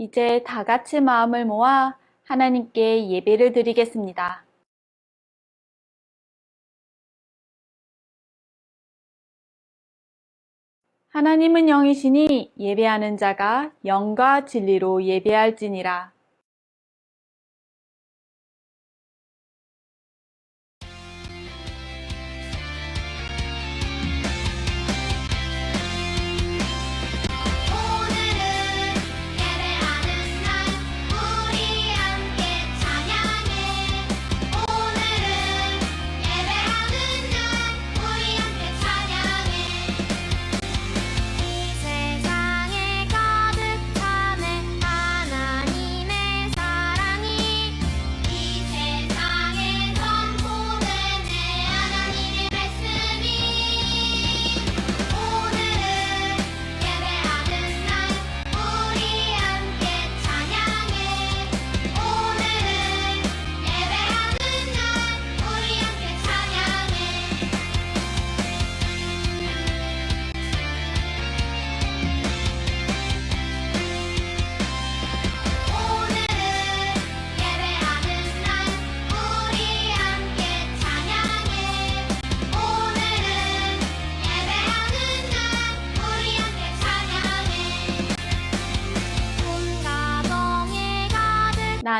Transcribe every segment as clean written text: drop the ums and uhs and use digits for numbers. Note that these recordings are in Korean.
이제 다 같이 마음을 모아 하나님께 예배를 드리겠습니다. 하나님은 영이시니 예배하는 자가 영과 진리로 예배할지니라.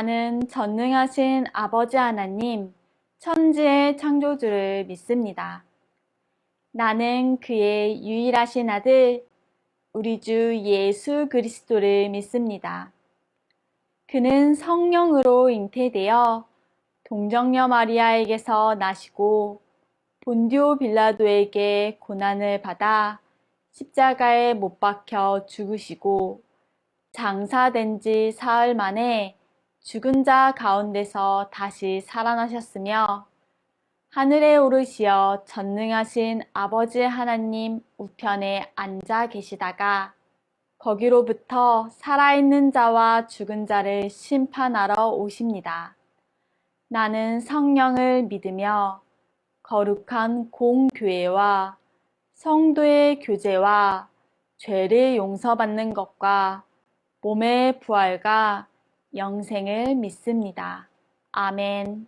나는 전능하신 아버지 하나님, 천지의 창조주를 믿습니다. 나는 그의 유일하신 아들, 우리 주 예수 그리스도를 믿습니다. 그는 성령으로 잉태되어 동정녀 마리아에게서 나시고 본디오 빌라도에게 고난을 받아 십자가에 못 박혀 죽으시고 장사된 지 사흘 만에 죽은 자 가운데서 다시 살아나셨으며 하늘에 오르시어 전능하신 아버지 하나님 우편에 앉아 계시다가 거기로부터 살아있는 자와 죽은 자를 심판하러 오십니다. 나는 성령을 믿으며 거룩한 공교회와 성도의 교제와 죄를 용서받는 것과 몸의 부활과 영생을 믿습니다. 아멘.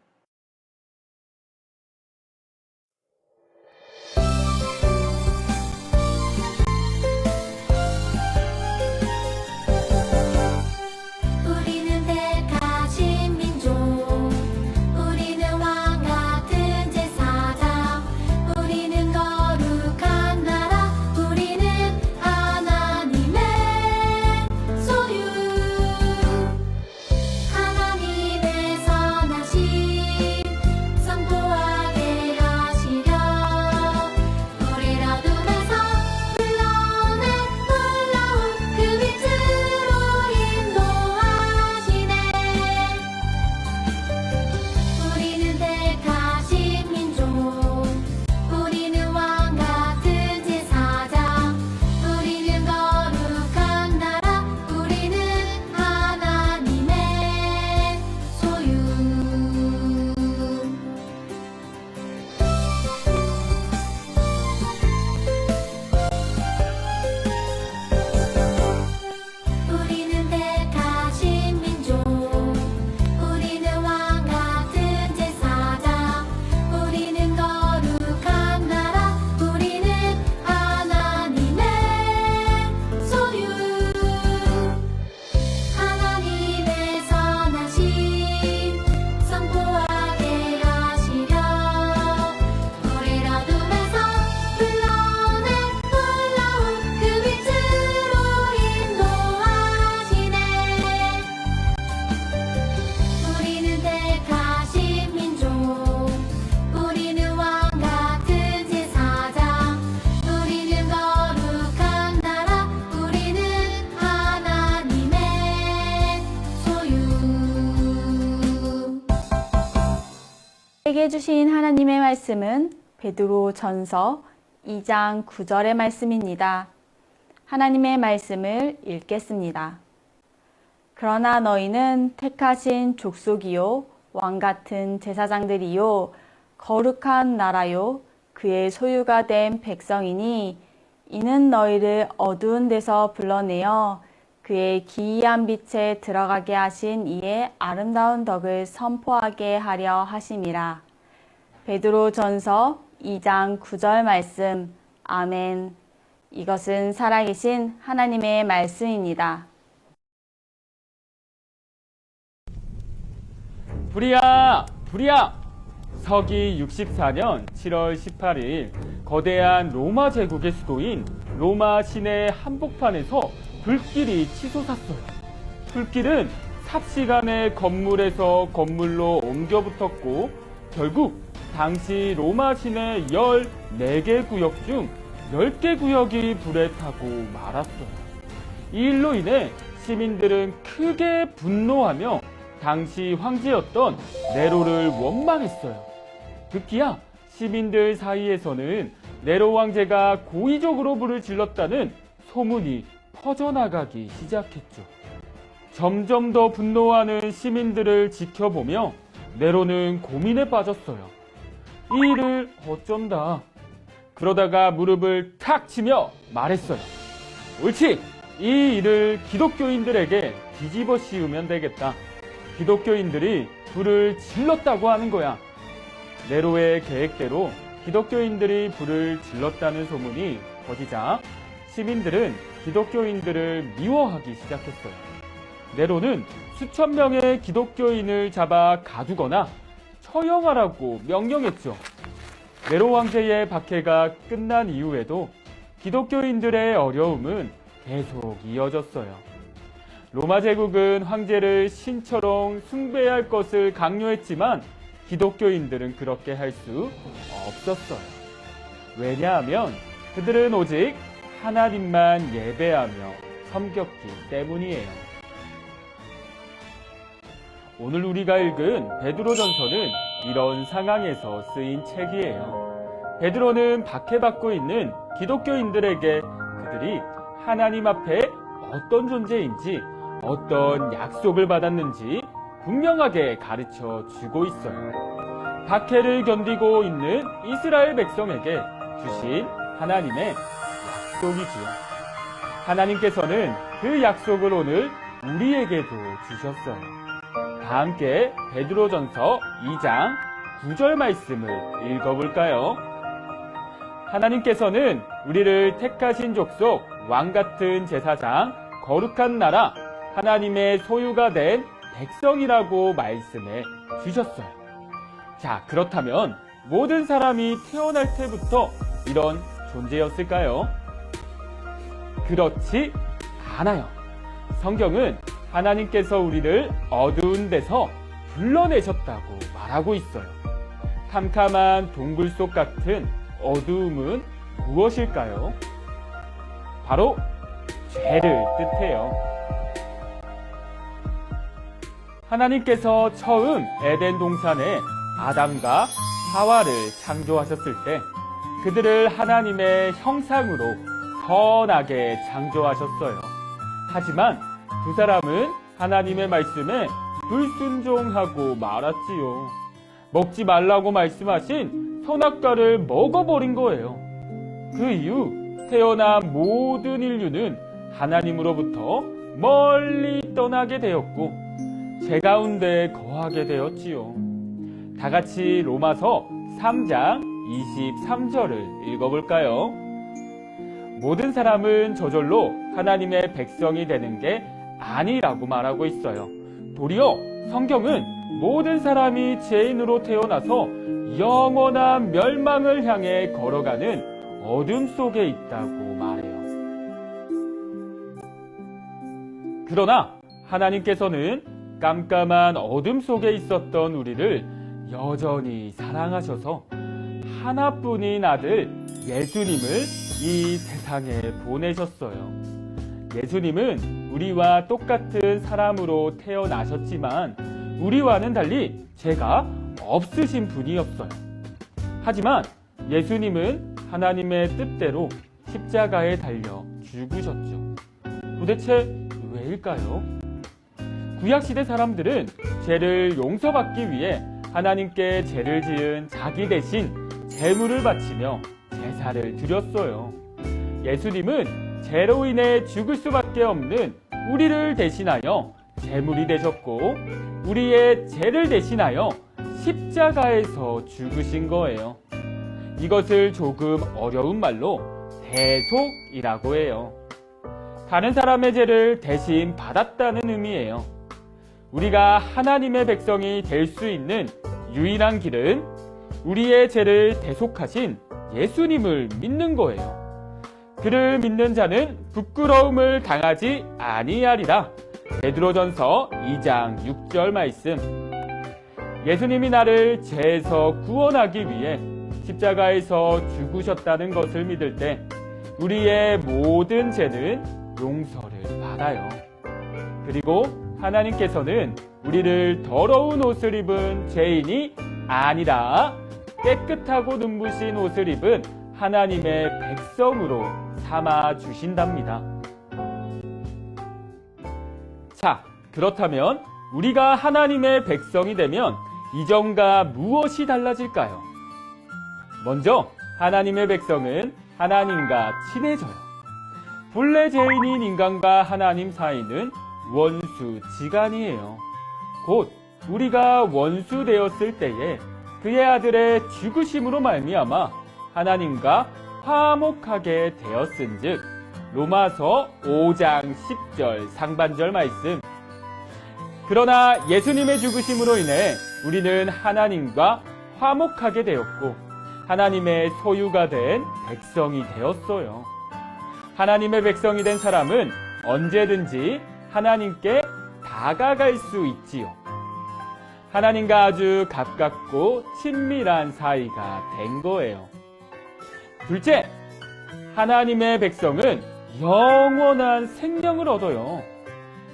우리에게 주신 하나님의 말씀은 베드로전서 2장 9절의 말씀입니다. 하나님의 말씀을 읽겠습니다. 그러나 너희는 택하신 족속이요 왕같은 제사장들이요 거룩한 나라요 그의 소유가 된 백성이니 이는 너희를 어두운 데서 불러내어 그의 기이한 빛에 들어가게 하신 이의 아름다운 덕을 선포하게 하려 하심이라. 베드로전서 2장 9절 말씀. 아멘. 이것은 살아계신 하나님의 말씀입니다. 불이야! 불이야! 서기 64년 7월 18일 거대한 로마 제국의 수도인 로마 시내 한복판에서 불길이 치솟았어요. 불길은 삽시간에 건물에서 건물로 옮겨 붙었고 결국 당시 로마 시내 14개 구역 중 10개 구역이 불에 타고 말았어요. 이 일로 인해 시민들은 크게 분노하며 당시 황제였던 네로를 원망했어요. 급기야 시민들 사이에서는 네로 황제가 고의적으로 불을 질렀다는 소문이 퍼져나가기 시작했죠. 점점 더 분노하는 시민들을 지켜보며 네로는 고민에 빠졌어요. 이 일을 어쩐다. 그러다가 무릎을 탁 치며 말했어요. 옳지! 이 일을 기독교인들에게 뒤집어 씌우면 되겠다. 기독교인들이 불을 질렀다고 하는 거야. 네로의 계획대로 기독교인들이 불을 질렀다는 소문이 퍼지자 시민들은 기독교인들을 미워하기 시작했어요. 네로는 수천 명의 기독교인을 잡아 가두거나 처형하라고 명령했죠. 네로 황제의 박해가 끝난 이후에도 기독교인들의 어려움은 계속 이어졌어요. 로마 제국은 황제를 신처럼 숭배할 것을 강요했지만 기독교인들은 그렇게 할 수 없었어요. 왜냐하면 그들은 오직 하나님만 예배하며 섬겼기 때문이에요. 오늘 우리가 읽은 베드로전서는 이런 상황에서 쓰인 책이에요. 베드로는 박해받고 있는 기독교인들에게 그들이 하나님 앞에 어떤 존재인지 어떤 약속을 받았는지 분명하게 가르쳐 주고 있어요. 박해를 견디고 있는 이스라엘 백성에게 주신 하나님의 약속이지요. 하나님께서는 그 약속을 오늘 우리에게도 주셨어요. 다 함께 베드로전서 2장 9절 말씀을 읽어볼까요? 하나님께서는 우리를 택하신 족속, 왕같은 제사장, 거룩한 나라, 하나님의 소유가 된 백성이라고 말씀해 주셨어요. 자, 그렇다면 모든 사람이 태어날 때부터 이런 존재였을까요? 그렇지 않아요. 성경은 하나님께서 우리를 어두운 데서 불러내셨다고 말하고 있어요. 캄캄한 동굴 속 같은 어두움은 무엇일까요? 바로 죄를 뜻해요. 하나님께서 처음 에덴 동산에 아담과 하와를 창조하셨을 때 그들을 하나님의 형상으로 선하게 창조하셨어요. 하지만 두 사람은 하나님의 말씀에 불순종하고 말았지요. 먹지 말라고 말씀하신 선악과를 먹어버린 거예요. 그 이후 태어난 모든 인류는 하나님으로부터 멀리 떠나게 되었고 죄 가운데 거하게 되었지요. 다 같이 로마서 3장 23절을 읽어볼까요? 모든 사람은 저절로 하나님의 백성이 되는 게 아니라고 말하고 있어요. 도리어 성경은 모든 사람이 죄인으로 태어나서 영원한 멸망을 향해 걸어가는 어둠 속에 있다고 말해요. 그러나 하나님께서는 깜깜한 어둠 속에 있었던 우리를 여전히 사랑하셔서 하나뿐인 아들 예수님을 이 세상에 보내셨어요. 예수님은 우리와 똑같은 사람으로 태어나셨지만 우리와는 달리 죄가 없으신 분이었어요. 하지만 예수님은 하나님의 뜻대로 십자가에 달려 죽으셨죠. 도대체 왜일까요? 구약시대 사람들은 죄를 용서받기 위해 하나님께 죄를 지은 자기 대신 제물을 바치며 제사를 드렸어요. 예수님은 죄로 인해 죽을 수밖에 없는 우리를 대신하여 제물이 되셨고 우리의 죄를 대신하여 십자가에서 죽으신 거예요. 이것을 조금 어려운 말로 대속이라고 해요. 다른 사람의 죄를 대신 받았다는 의미예요. 우리가 하나님의 백성이 될 수 있는 유일한 길은 우리의 죄를 대속하신 예수님을 믿는 거예요. 그를 믿는 자는 부끄러움을 당하지 아니하리라. 베드로전서 2장 6절 말씀. 예수님이 나를 죄에서 구원하기 위해 십자가에서 죽으셨다는 것을 믿을 때 우리의 모든 죄는 용서를 받아요. 그리고 하나님께서는 우리를 더러운 옷을 입은 죄인이 아니라 깨끗하고 눈부신 옷을 입은 하나님의 백성으로 삼아 주신답니다. 자, 그렇다면 우리가 하나님의 백성이 되면 이전과 무엇이 달라질까요? 먼저 하나님의 백성은 하나님과 친해져요. 본래 죄인인 인간과 하나님 사이는 원수지간이에요. 곧 우리가 원수 되었을 때에 그의 아들의 죽으심으로 말미암아 하나님과 화목하게 되었은즉 로마서 5장 10절 상반절 말씀. 그러나 예수님의 죽으심으로 인해 우리는 하나님과 화목하게 되었고 하나님의 소유가 된 백성이 되었어요. 하나님의 백성이 된 사람은 언제든지 하나님께 다가갈 수 있지요. 하나님과 아주 가깝고 친밀한 사이가 된 거예요. 둘째, 하나님의 백성은 영원한 생명을 얻어요.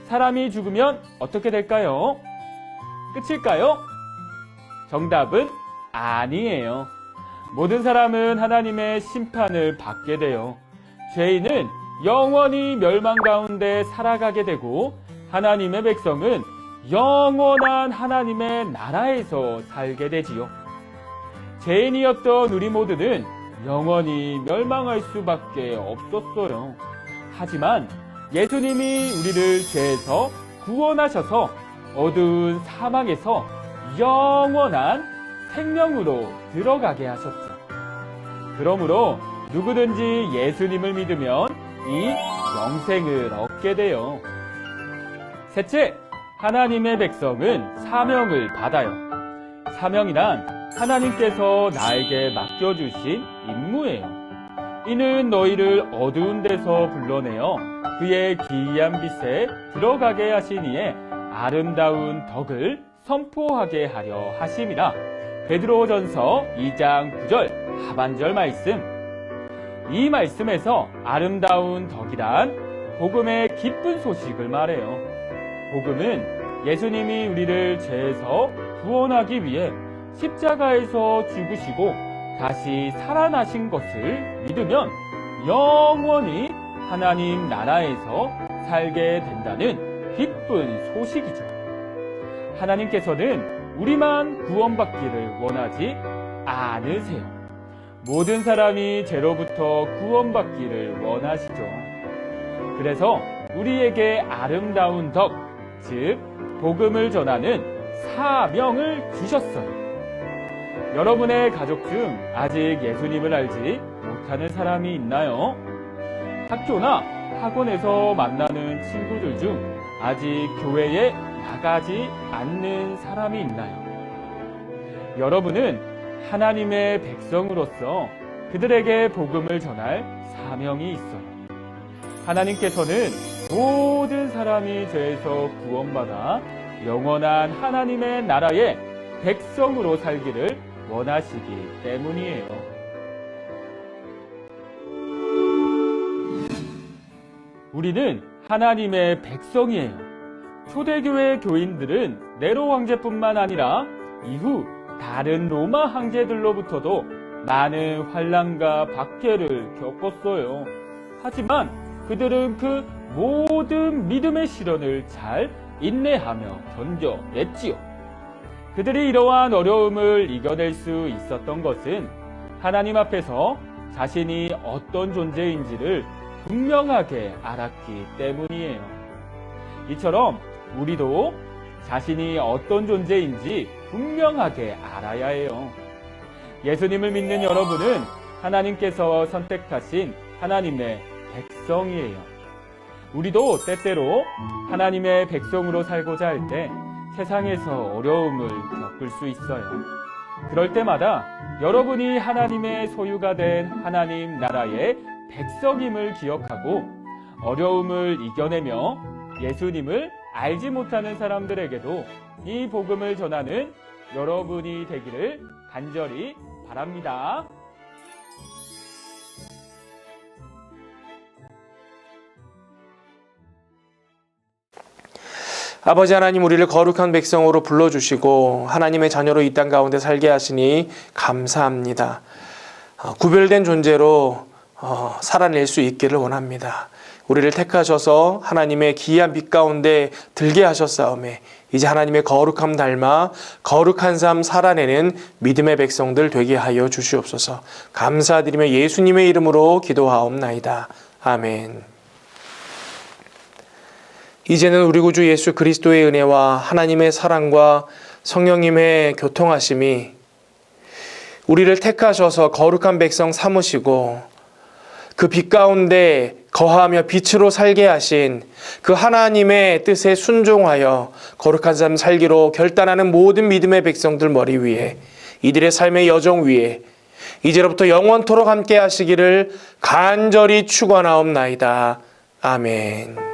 사람이 죽으면 어떻게 될까요? 끝일까요? 정답은 아니에요. 모든 사람은 하나님의 심판을 받게 돼요. 죄인은 영원히 멸망 가운데 살아가게 되고 하나님의 백성은 영원한 하나님의 나라에서 살게 되지요. 죄인이었던 우리 모두는 영원히 멸망할 수밖에 없었어요. 하지만 예수님이 우리를 죄에서 구원하셔서 어두운 사망에서 영원한 생명으로 들어가게 하셨죠. 그러므로 누구든지 예수님을 믿으면 이 영생을 얻게 돼요. 셋째, 하나님의 백성은 사명을 받아요. 사명이란 하나님께서 나에게 맡겨주신 임무예요. 이는 너희를 어두운 데서 불러내어 그의 기이한 빛에 들어가게 하시니에 아름다운 덕을 선포하게 하려 하심이라. 베드로전서 2장 9절 하반절 말씀. 이 말씀에서 아름다운 덕이란 복음의 기쁜 소식을 말해요. 복음은 예수님이 우리를 죄에서 구원하기 위해 십자가에서 죽으시고 다시 살아나신 것을 믿으면 영원히 하나님 나라에서 살게 된다는 기쁜 소식이죠. 하나님께서는 우리만 구원받기를 원하지 않으세요. 모든 사람이 죄로부터 구원받기를 원하시죠. 그래서 우리에게 아름다운 덕, 즉 복음을 전하는 사명을 주셨어요. 여러분의 가족 중 아직 예수님을 알지 못하는 사람이 있나요? 학교나 학원에서 만나는 친구들 중 아직 교회에 나가지 않는 사람이 있나요? 여러분은 하나님의 백성으로서 그들에게 복음을 전할 사명이 있어요. 하나님께서는 모든 사람이 죄에서 구원받아 영원한 하나님의 나라의 백성으로 살기를 원하시기 때문이에요. 우리는 하나님의 백성이에요. 초대교회 교인들은 네로 황제뿐만 아니라 이후 다른 로마 황제들로부터도 많은 환난과 박해를 겪었어요. 하지만 그들은 그 모든 믿음의 시련을 잘 인내하며 견뎌냈지요. 그들이 이러한 어려움을 이겨낼 수 있었던 것은 하나님 앞에서 자신이 어떤 존재인지를 분명하게 알았기 때문이에요. 이처럼 우리도 자신이 어떤 존재인지 분명하게 알아야 해요. 예수님을 믿는 여러분은 하나님께서 선택하신 하나님의 백성이에요. 우리도 때때로 하나님의 백성으로 살고자 할 때 세상에서 어려움을 겪을 수 있어요. 그럴 때마다 여러분이 하나님의 소유가 된 하나님 나라의 백성임을 기억하고 어려움을 이겨내며 예수님을 알지 못하는 사람들에게도 이 복음을 전하는 여러분이 되기를 간절히 바랍니다. 아버지 하나님, 우리를 거룩한 백성으로 불러주시고 하나님의 자녀로 이 땅 가운데 살게 하시니 감사합니다. 구별된 존재로 살아낼 수 있기를 원합니다. 우리를 택하셔서 하나님의 기이한 빛 가운데 들게 하셨사오매 이제 하나님의 거룩함 닮아 거룩한 삶 살아내는 믿음의 백성들 되게 하여 주시옵소서. 감사드리며 예수님의 이름으로 기도하옵나이다. 아멘. 이제는 우리 구주 예수 그리스도의 은혜와 하나님의 사랑과 성령님의 교통하심이 우리를 택하셔서 거룩한 백성 삼으시고 그 빛 가운데 거하며 빛으로 살게 하신 그 하나님의 뜻에 순종하여 거룩한 삶 살기로 결단하는 모든 믿음의 백성들 머리 위에, 이들의 삶의 여정 위에 이제로부터 영원토록 함께 하시기를 간절히 축원하옵나이다. 아멘.